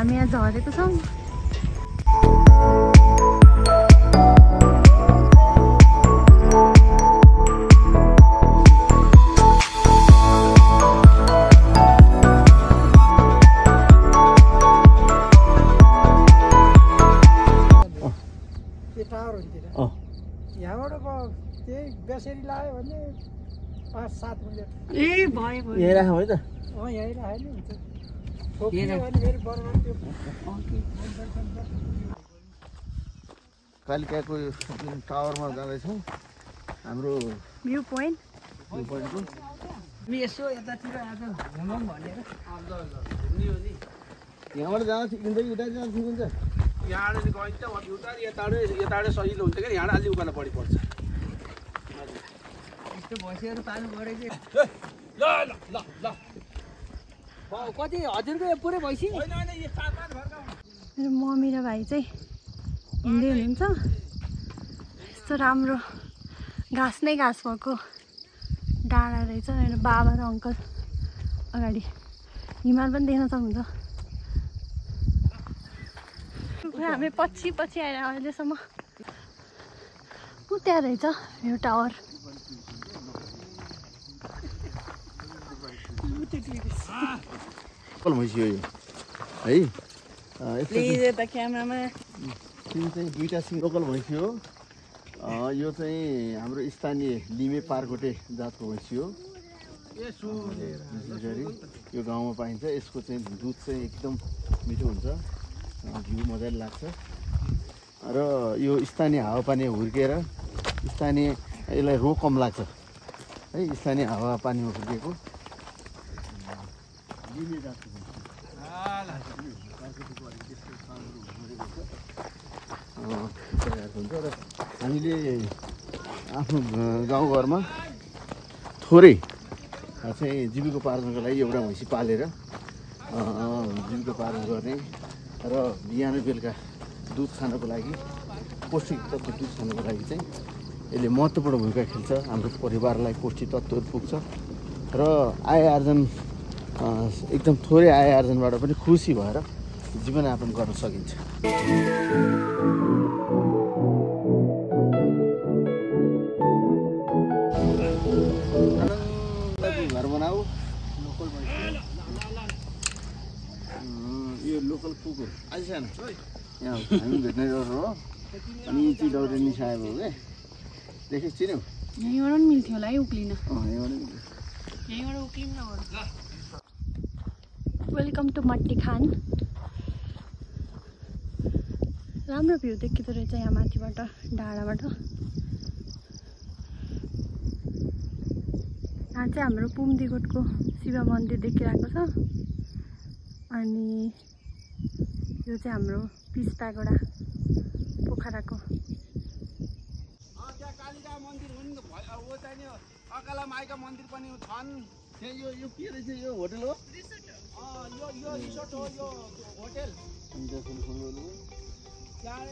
हामी यहाँ झरेको छौँ। बेसरी लाग्यो भने 5-7 मिनट ए भयो भयो यही राख्नु है त यही राख्यो नि हुन्छ छोपियो भने फेरि बर्बाद त्यो कालिकाको टावरमा जाँदैछौँ हाम्रो भ्यू पोइन्ट हामी यसो यतातिर आज घुमौँ भनेर यहाँबाट जाँदा ठिक हुन्छ कि उता जाँदा ठिक हुन्छ यहाँबाट गइन्छ उता यताबाट सजिलो हुन्छ क्या यहाँबाट अलि उकालो बढी पर्छ भैँसीहरू पाल्नु पऱ्यो कि ल ल ल ल कति हजुरको पुरै भैँसी मेरो मम्मी र भाइ चाहिँ हिँड्दै हुनुहुन्छ। यस्तो राम्रो घाँस नै घाँस भएको डाँडा रहेछ। मेरो बाबा र अङ्कल अगाडि हिमाल पनि देख्न सक्नुहुन्छ। हामी पछि पछि आएर अहिलेसम्म ऊ त्यहाँ रहेछ यो टावर। लोकल भैँसी हो यो है यता क्यामेरामा सिङ चाहिँ दुईवटा सिङ लोकल भैँसी हो। यो चाहिँ हाम्रो स्थानीय लिमे पारकोटे जातको भैँसी हो। विशेष गरी यो गाउँमा पाइन्छ। यसको चाहिँ दुध चाहिँ एकदम मिठो हुन्छ, घिउ मजाले लाग्छ र यो स्थानीय हावापानी हुर्केर स्थानीय यसलाई रोग कम लाग्छ है। स्थानीय हावापानीमा हुर्केको लिमे जातको हुन्छ र हामीले आफ्नो गाउँघरमा थोरै चाहिँ जीविकोपार्जनको लागि एउटा भैँसी पालेर जीविकोपार्जन गर्ने र बिहान बेलुका दुध खानको लागि पौष्टिक तत्त्व दुध खानको लागि चाहिँ यसले महत्त्वपूर्ण भूमिका खेल्छ। हाम्रो परिवारलाई पौष्टिक तत्त्वहरू पुग्छ र आय आर्जन एकदम थोरै आय आर्जनबाट पनि खुसी भएर जीवनयापन गर्न सकिन्छ। घर बनाऊ लोकल यो लोकल कुकुर अझै सानो यहाँ हामी भेट्ने डर हो। अनि यी चाहिँ डौरे निसाएको हो क्या देखेस् चिन्यौ यहीँबाट पनि मिल्थ्यो होला है उक्लिन। यहीँबाट उक्लिन न। वेलकम टु मट्टी खान। राम्रो भ्यू देखिँदो रहेछ यहाँ माथिबाट डाँडाबाट। यहाँ चाहिँ हाम्रो पुम्दीकोटको शिव मन्दिर देखिरहेको छ। अनि यो चाहिँ हाम्रो पिस्तागोडा पोखराको कालिका मन्दिर हुन् वो चाहिँ अकाला माइका मन्दिर पनि छन्। यो के रहेछ यो होटल हो यो रिसोर्ट हो यो होटल। त्यहाँ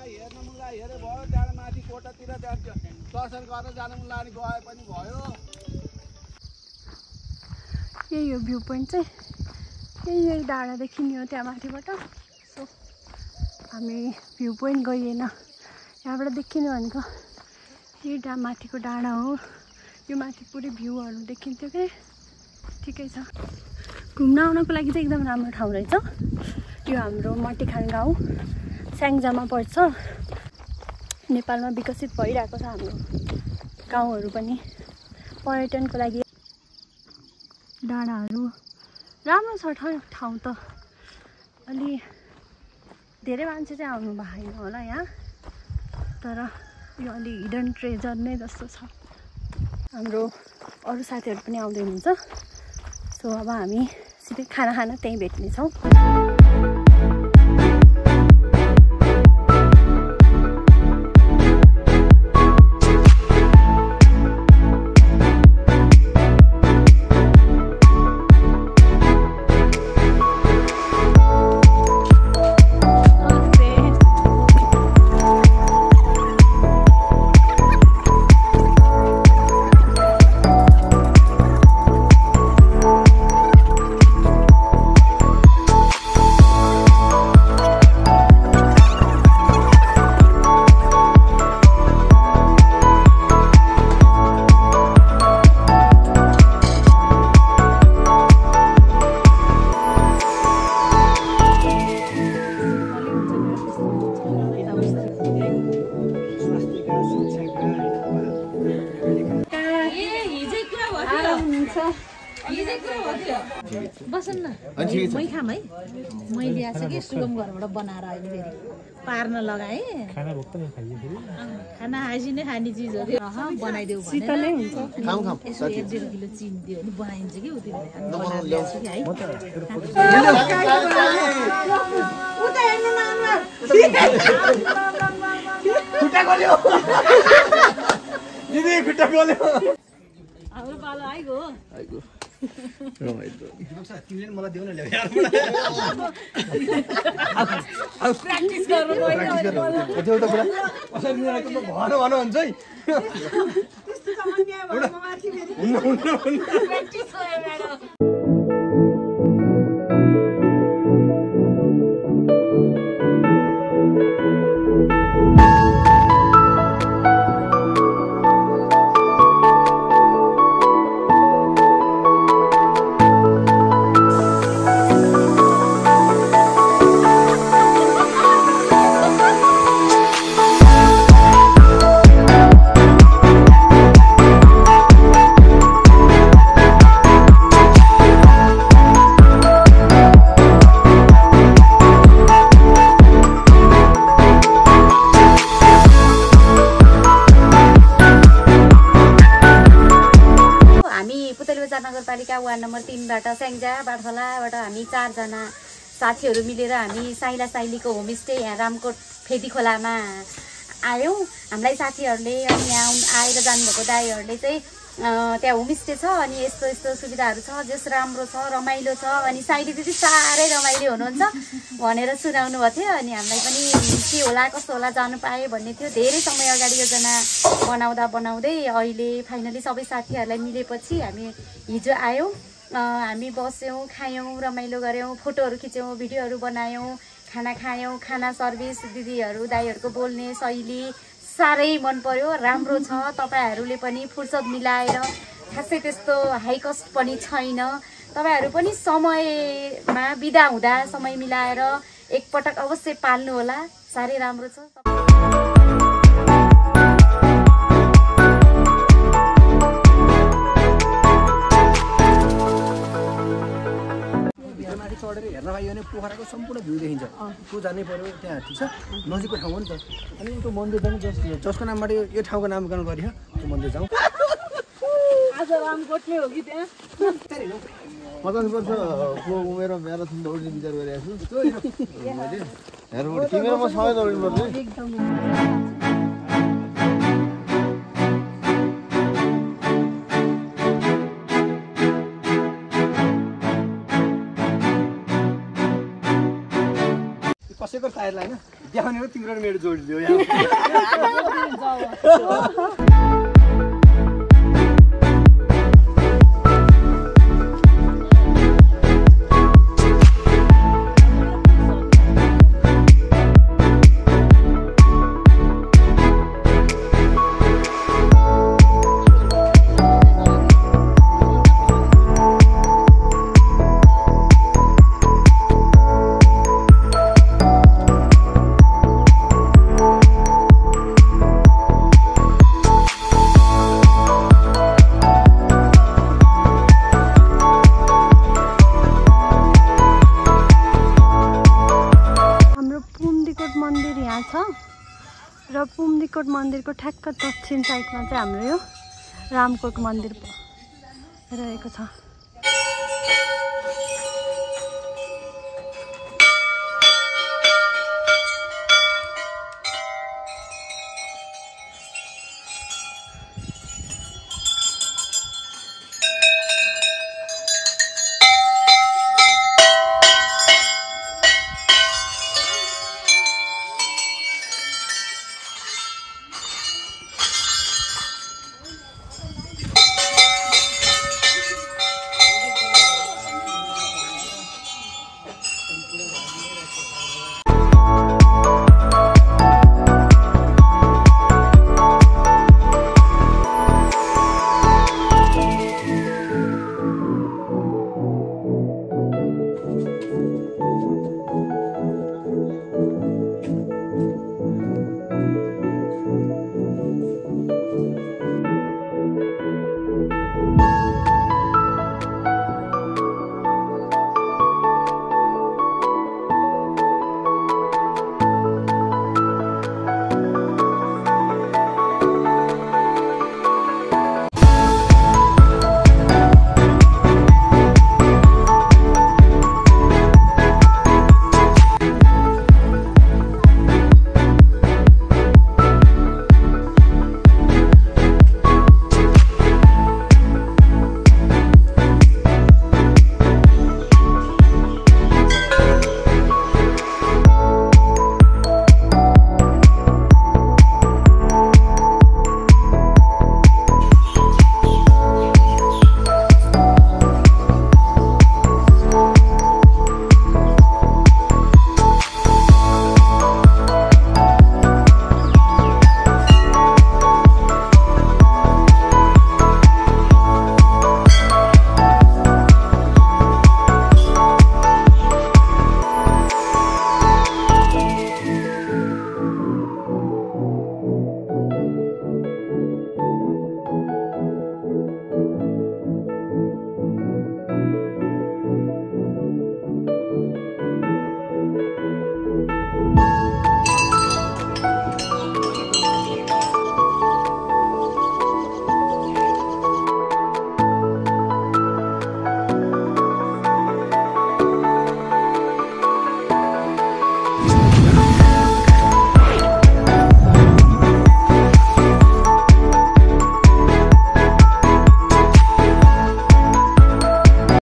हेर्न मन लाग्यो हेरे भयो। त्यहाँ माथि कोटातिर दर्शन गरेर जानु मन लाग्यो गए पनि भयो। यही हो भ्यू पोइन्ट चाहिँ यही डाँडा देखिने हो त्यहाँ माथिबाट। सो हामी भ्यू पोइन्ट गइएन, यहाँबाट देखिने भनेको यही माथिको डाँडा हो। यो माथि पुरै भ्यूहरू देखिन्थ्यो क्या। ठिकै छ, घुम्न आउनको लागि चाहिँ एकदम राम्रो ठाउँ रहेछ। यो हाम्रो मट्टीखान गाउँ स्याङ्जामा पर्छ। नेपालमा विकसित भइरहेको छ हाम्रो गाउँहरू पनि पर्यटनको लागि। डाँडाहरू राम्रो छ ठाउँ त। अलि धेरै मान्छे चाहिँ आउनु भएन होला यहाँ, तर यो अलि हिडन ट्रेजर नै जस्तो छ। हाम्रो अरू साथीहरू पनि आउँदै हुनुहुन्छ। सो अब हामी सिधै खाना खान त्यहीँ भेट्नेछौँ। बसन न मै खाम है मैले ल्याएको छु कि सुगम घरबाट बनाएर अहिले फेरि पार्न लगाएँ खाना हाइजिनै खाने चिज हो त्यो बनाइदेऊ शीतलै हुन्छ यसो 1-1.5 किलो चिनी दियो भने बनाइन्छ कि उति बनाएर ल्याएको छु कि है हाम्रो पालो आइगयो रमाइलो तिमीले मलाई देऊ न ल्याउ प्र्याक्टिस गर्नु भन हुन्छ है नगरपालिका वार्ड नम्बर 3बाट स्याङ्जा बाटखोलाबाट हामी 4 जना साथीहरू मिलेर हामी साइला साइलीको होमस्टे यहाँ रामकोट फेदी खोलामा आयौँ। हामीलाई साथीहरूले अनि यहाँ आएर जानुभएको दाइहरूले चाहिँ त्यहाँ होमस्टे छ अनि यस्तो यस्तो सुविधाहरू छ जस राम्रो छ रमाइलो छ अनि साइली दिदी साह्रै रमाइलो हुनुहुन्छ भनेर सुनाउनु भएको थियो। अनि हामीलाई पनि के होला कस्तो होला जानु पाएँ भन्ने थियो। धेरै समय अगाडि योजना बनाउँदै अहिले फाइनली सबै साथीहरूलाई मिलेपछि हामी हिजो आयौँ। हामी बस्यौँ खायौँ रमाइलो गऱ्यौँ फोटोहरू खिच्यौँ भिडियोहरू बनायौँ खाना खायौँ। खाना सर्भिस दिदीहरू दाइहरूको बोल्ने शैली साह्रै मन पर्यो राम्रो छ। तपाईँहरूले पनि फुर्सद मिलाएर खासै त्यस्तो हाई कस्ट पनि छैन। तपाईँहरू पनि समयमा बिदा हुँदा समय मिलाएर एकपटक अवश्य पाल्नु होला साह्रै राम्रो छ। चढेर हेर्न पाइयो भने पोखराको सम्पूर्ण भ्यू देखिन्छ। त्यो जानै पर्यो त्यहाँ ठिक छ नजिकको ठाउँ हो नि त। अनि त्यो मन्दिर पनि जसको नामबाट यो ठाउँको नामकरण गरियो त्यो मन्दिर जाउँ। आज रामकोटले हो कि त्यहाँ पचास वर्ष उमेर म्याराथन दौड्ने विचार गरिरहेको छु। तिमीहरू म सँगै दौड्नु पर्छ। कसैको टायरलाई होइन देखाउने हो तिम्रो मेरो जोडिदियो र पुम्दीकोट मन्दिरको ठ्याक्क दक्षिण साइडमा चाहिँ हाम्रो यो रामकोट मन्दिर रहेको छ।